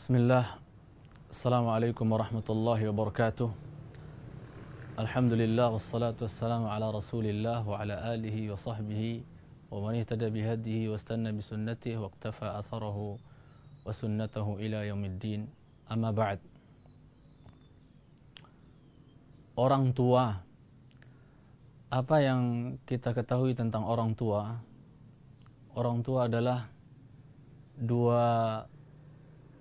Bismillah. Assalamualaikum warahmatullahi wabarakatuh. Alhamdulillah wassalatu wassalamu ala Rasulillah wa ala alihi wa sahbihi wa man ihtada bihadihi wa istanna bi sunnatihi wa iqtafa atharahu wa sunnatahu ila yaumiddin. Amma ba'd. Orang tua. Apa yang kita ketahui tentang orang tua? Orang tua adalah dua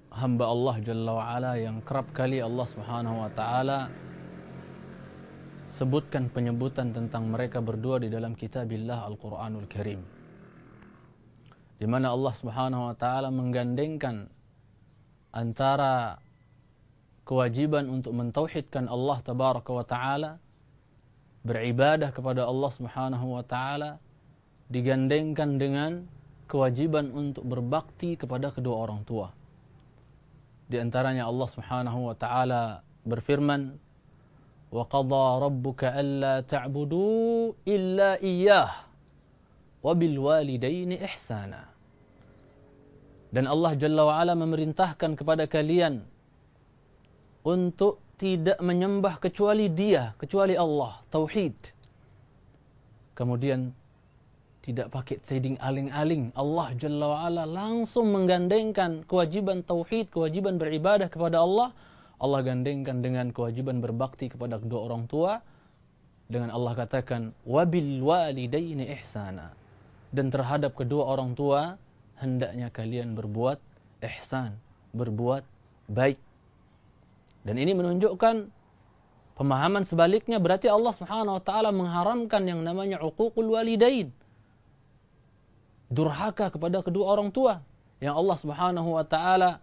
hamba Allah Jalla wa'ala yang kerap kali Allah Subhanahu wa ta'ala sebutkan penyebutan tentang mereka berdua di dalam kitabillah Al-Quranul Karim, di mana Allah Subhanahu wa ta'ala menggandengkan antara kewajiban untuk mentauhidkan Allah Tabaraka wa ta'ala, beribadah kepada Allah Subhanahu wa ta'ala, digandengkan dengan kewajiban untuk berbakti kepada kedua orang tua. Di antaranya Allah Subhanahu wa ta'ala berfirman, "Wa qadha rabbuka alla ta'budu illa iyyah wa bil walidaini ihsana." Dan Allah Jalla wa ala memerintahkan kepada kalian untuk tidak menyembah kecuali Dia, kecuali Allah, tauhid. Kemudian tidak pakai tading aling-aling, Allah Jalla wa'ala langsung menggandengkan kewajiban tauhid, kewajiban beribadah kepada Allah. Allah gandengkan dengan kewajiban berbakti kepada kedua orang tua, dengan Allah katakan wabil walidaini ihsana, dan terhadap kedua orang tua hendaknya kalian berbuat ihsan, berbuat baik. Dan ini menunjukkan pemahaman sebaliknya, berarti Allah Subhanahu wa ta'ala mengharamkan yang namanya uququl walidain, durhaka kepada kedua orang tua, yang Allah Subhanahu wa ta'ala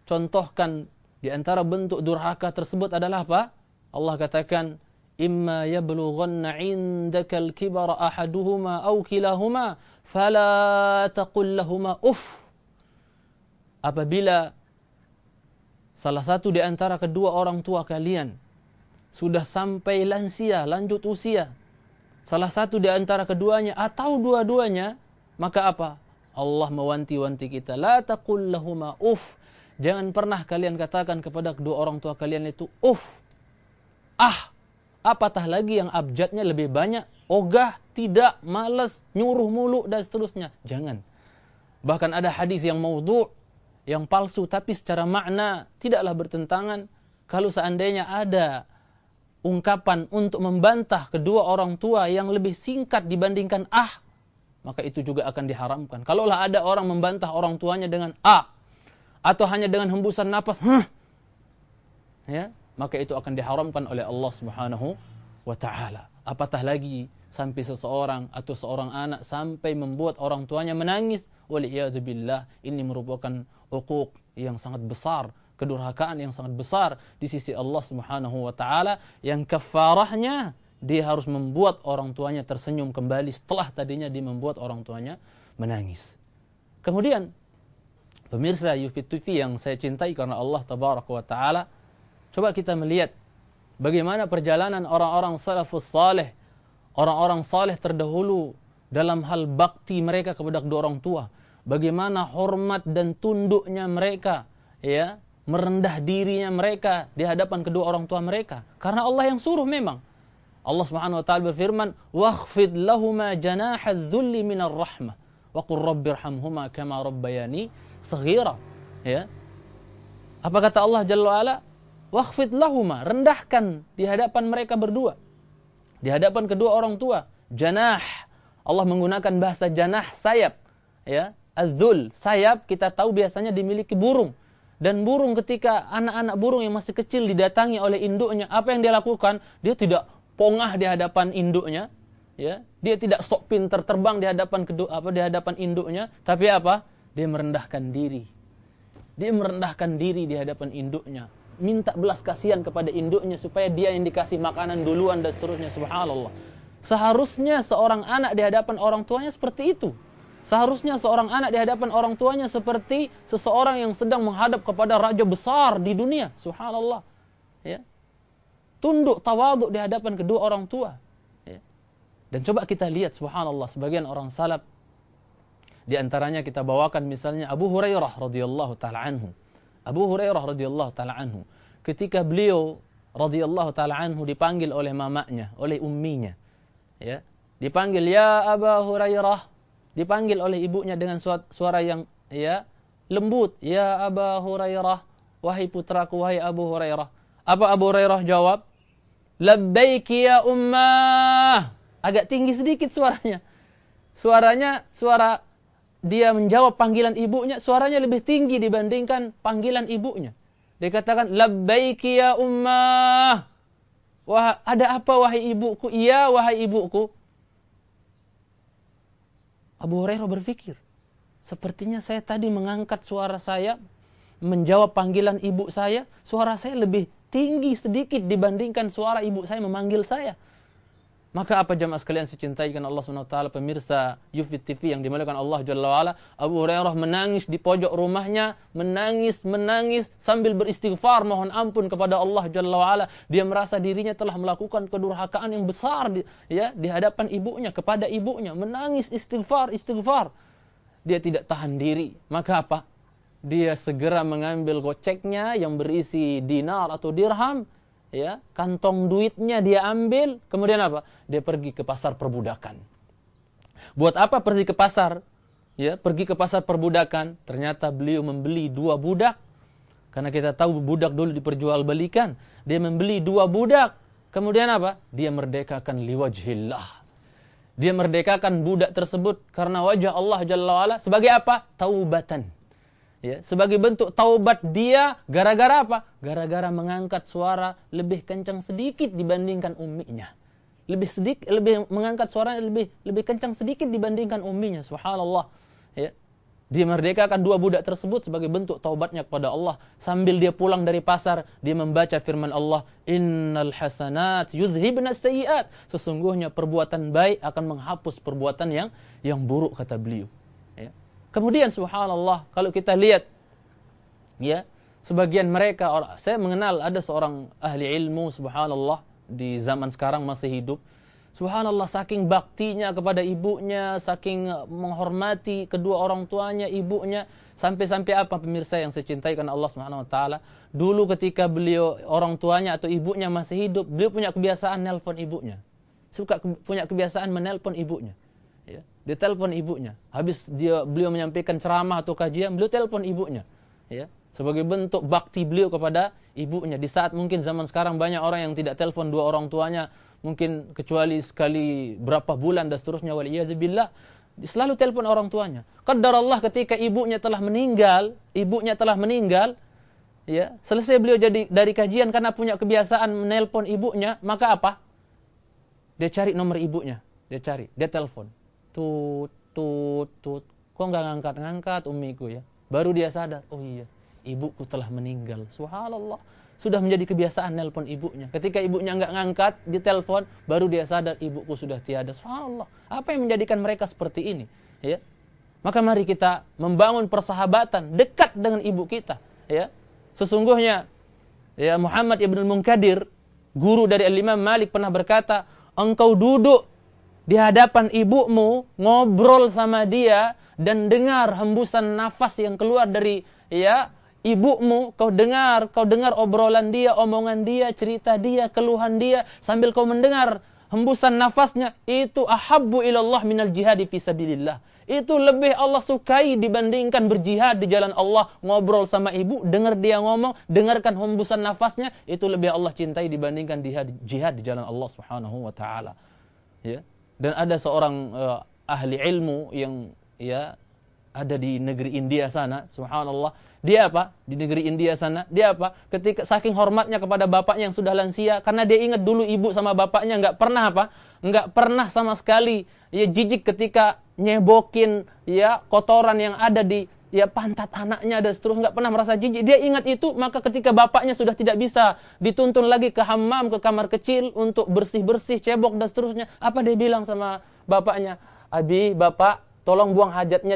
contohkan di antara bentuk durhaka tersebut adalah apa? Allah katakan, "Imma yablughanna 'indakal kibara ahaduhuma aw kilahuma fala taqul lahumā uff." Apabila salah satu di antara kedua orang tua kalian sudah sampai lansia, lanjut usia, salah satu di antara keduanya atau dua-duanya, maka apa? Allah mewanti-wanti kita, la taqul lahumā uff. Jangan pernah kalian katakan kepada kedua orang tua kalian itu uff. Apatah lagi yang abjadnya lebih banyak, ogah, tidak, malas, nyuruh mulu dan seterusnya. Jangan. Bahkan ada hadis yang maudhu', yang palsu, tapi secara makna tidaklah bertentangan. Kalau seandainya ada ungkapan untuk membantah kedua orang tua yang lebih singkat dibandingkan maka itu juga akan diharamkan. Kalaulah ada orang membantah orang tuanya dengan atau hanya dengan hembusan napas, ya, maka itu akan diharamkan oleh Allah Subhanahu wa ta'ala. Apatah lagi sampai seseorang atau seorang anak sampai membuat orang tuanya menangis, waliyadzubillah, ini merupakan uquq yang sangat besar, kedurhakaan yang sangat besar di sisi Allah Subhanahu wa ta'ala, yang kafarahnya dia harus membuat orang tuanya tersenyum kembali setelah tadinya dia membuat orang tuanya menangis. Kemudian, pemirsa Yufid TV yang saya cintai karena Allah Tabaraka wa ta'ala, coba kita melihat bagaimana perjalanan orang-orang salafus saleh, orang-orang saleh terdahulu dalam hal bakti mereka kepada kedua orang tua. Bagaimana hormat dan tunduknya mereka, ya, merendah dirinya mereka di hadapan kedua orang tua mereka. Karena Allah yang suruh memang. Allah Subhanahu wa ta'ala berfirman, "Wakhfid lahuma janahadz dzulli minar rahmah wa qur rabbirhamhuma kama rabbayani shaghira." Ya. Apa kata Allah Jalla wa ala? Wakhfid lahuma, rendahkan di hadapan mereka berdua, di hadapan kedua orang tua. Janah, Allah menggunakan bahasa janah, sayap, ya. Az-dzul, sayap kita tahu biasanya dimiliki burung. Dan burung ketika anak-anak burung yang masih kecil didatangi oleh induknya, apa yang dia lakukan? Dia tidak pongah di hadapan induknya, ya. Dia tidak sok pintar terbang di hadapan di hadapan induknya, tapi apa? Dia merendahkan diri. Dia merendahkan diri di hadapan induknya, minta belas kasihan kepada induknya supaya dia yang dikasih makanan duluan dan seterusnya. Subhanallah. Seharusnya seorang anak di hadapan orang tuanya seperti itu. Seharusnya seorang anak di hadapan orang tuanya seperti seseorang yang sedang menghadap kepada raja besar di dunia. Subhanallah. Ya. Tunduk, tawaduk di hadapan kedua orang tua. Ya. Dan coba kita lihat, subhanallah, sebagian orang salaf Di antaranya kita bawakan misalnya Abu Hurairah radhiyallahu taala anhu. Abu Hurairah radhiyallahu taala anhu, ketika beliau radhiyallahu taala anhu dipanggil oleh mamanya, oleh umminya, ya, dipanggil ya Abu Hurairah, dipanggil oleh ibunya dengan suara yang ya lembut, ya Abu Hurairah, wahai putraku, wahai Abu Hurairah. Apa Abu Hurairah jawab? Labbaiki ya ummah. Agak tinggi sedikit suaranya. Suara dia menjawab panggilan ibunya, suaranya lebih tinggi dibandingkan panggilan ibunya. Dia katakan, labbaiki ya ummah. Wah, ada apa wahai ibuku? Iya wahai ibuku. Abu Hurairah berpikir, sepertinya saya tadi mengangkat suara saya, menjawab panggilan ibu saya, suara saya lebih tinggi sedikit dibandingkan suara ibu saya memanggil saya. Maka apa jamaah sekalian dicintai karena Allah SWT, pemirsa Yufid TV yang dimuliakan Allah Jalla wa'ala, Abu Hurairah menangis di pojok rumahnya, menangis sambil beristighfar, mohon ampun kepada Allah Jalla wa'ala. Dia merasa dirinya telah melakukan kedurhakaan yang besar di hadapan ibunya, kepada ibunya, menangis istighfar. Dia tidak tahan diri. Maka apa? Dia segera mengambil goceknya yang berisi dinar atau dirham, ya, kantong duitnya dia ambil, kemudian apa? Dia pergi ke pasar perbudakan. Buat apa pergi ke pasar? Ya, pergi ke pasar perbudakan. Ternyata beliau membeli 2 budak. Karena kita tahu budak dulu diperjualbelikan. Dia membeli 2 budak. Kemudian apa? Dia merdekakan liwajhillah. Dia merdekakan budak tersebut karena wajah Allah Jalla wa'ala. Sebagai apa? Taubatan. Ya, sebagai bentuk taubat dia, gara-gara apa? Gara-gara mengangkat suara lebih kencang sedikit dibandingkan umminya. Lebih mengangkat suara lebih kencang sedikit dibandingkan umminya. Subhanallah. Ya. Dia merdekakan 2 budak tersebut sebagai bentuk taubatnya kepada Allah. Sambil dia pulang dari pasar, dia membaca firman Allah, Innal hasanat yudhibna sayyiat. Sesungguhnya perbuatan baik akan menghapus perbuatan yang buruk, kata beliau. Ya. Kemudian subhanallah, kalau kita lihat, ya, sebagian mereka, saya mengenal ada seorang ahli ilmu, subhanallah, di zaman sekarang masih hidup. Subhanallah, saking baktinya kepada ibunya, saking menghormati kedua orang tuanya, ibunya, sampai-sampai apa pemirsa yang saya cintai karena Allah Subhanahu wa taala. Dulu ketika beliau, orang tuanya atau ibunya masih hidup, beliau punya kebiasaan nelpon ibunya. Punya kebiasaan menelpon ibunya. Ya, dia telepon ibunya. Habis beliau menyampaikan ceramah atau kajian, beliau telepon ibunya. Ya, sebagai bentuk bakti beliau kepada ibunya. Di saat mungkin zaman sekarang banyak orang yang tidak telepon 2 orang tuanya, mungkin kecuali sekali berapa bulan dan seterusnya, waliyadzubillah, selalu telepon orang tuanya. Qadarullah ketika ibunya telah meninggal, ya, selesai beliau dari kajian karena punya kebiasaan menelpon ibunya, maka apa? Dia cari nomor ibunya, dia telepon. Tut. Kok nggak ngangkat ummiku ya? Baru dia sadar, oh iya, ibuku telah meninggal. Subhanallah. Sudah menjadi kebiasaan nelpon ibunya. Ketika ibunya nggak ngangkat, ditelepon, baru dia sadar ibuku sudah tiada. Subhanallah. Apa yang menjadikan mereka seperti ini? Ya. Maka mari kita membangun persahabatan dekat dengan ibu kita. Ya. Sesungguhnya, ya, Muhammad ibn Munkadir, guru dari Al-Imam Malik, pernah berkata, engkau duduk di hadapan ibumu, ngobrol sama dia, dan dengar hembusan nafas yang keluar dari, ya, ibumu, kau dengar obrolan dia, omongan dia, cerita dia, keluhan dia, sambil kau mendengar hembusan nafasnya, itu ahabbu ilallah minal jihadi fi sabilillah. Itu lebih Allah sukai dibandingkan berjihad di jalan Allah. Ngobrol sama ibu, dengar dia ngomong, dengarkan hembusan nafasnya, itu lebih Allah cintai dibandingkan jihad di jalan Allah Subhanahu wa taala. Ya. Dan ada seorang ahli ilmu yang, ya, ada di negeri India sana, subhanallah. Dia apa? Di negeri India sana, dia apa? Ketika saking hormatnya kepada bapaknya yang sudah lansia, karena dia ingat dulu ibu sama bapaknya nggak pernah sama sekali, ya, jijik ketika nyebokin, ya, kotoran yang ada di, ya, pantat anaknya dan seterusnya, nggak pernah merasa jijik. Dia ingat itu, maka ketika bapaknya sudah tidak bisa dituntun lagi ke hammam, ke kamar kecil untuk bersih-bersih, cebok dan seterusnya, apa dia bilang sama bapaknya? Abi, bapak, tolong buang hajatnya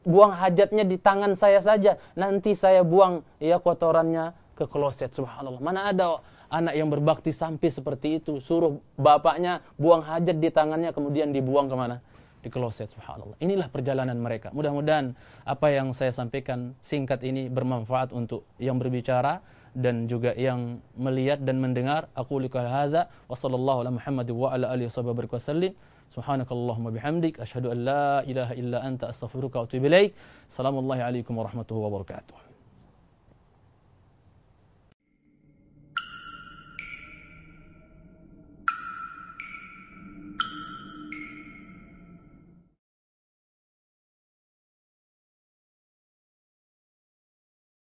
buang hajatnya di tangan saya saja. Nanti saya buang, ya, kotorannya ke kloset. Subhanallah. Mana ada anak yang berbakti sampai seperti itu, suruh bapaknya buang hajat di tangannya, kemudian dibuang kemana? di kloset, subhanallah. Inilah perjalanan mereka. Mudah-mudahan apa yang saya sampaikan singkat ini bermanfaat untuk yang berbicara dan juga yang melihat dan mendengar. Aku liqa hadza wa sallallahu ala Muhammad wa ala alihi wasallam. Subhanakallahumma bihamdik asyhadu an la ilaha illa anta astaghfiruka wa atubu ilaik. Assalamualaikum warahmatullahi wabarakatuh.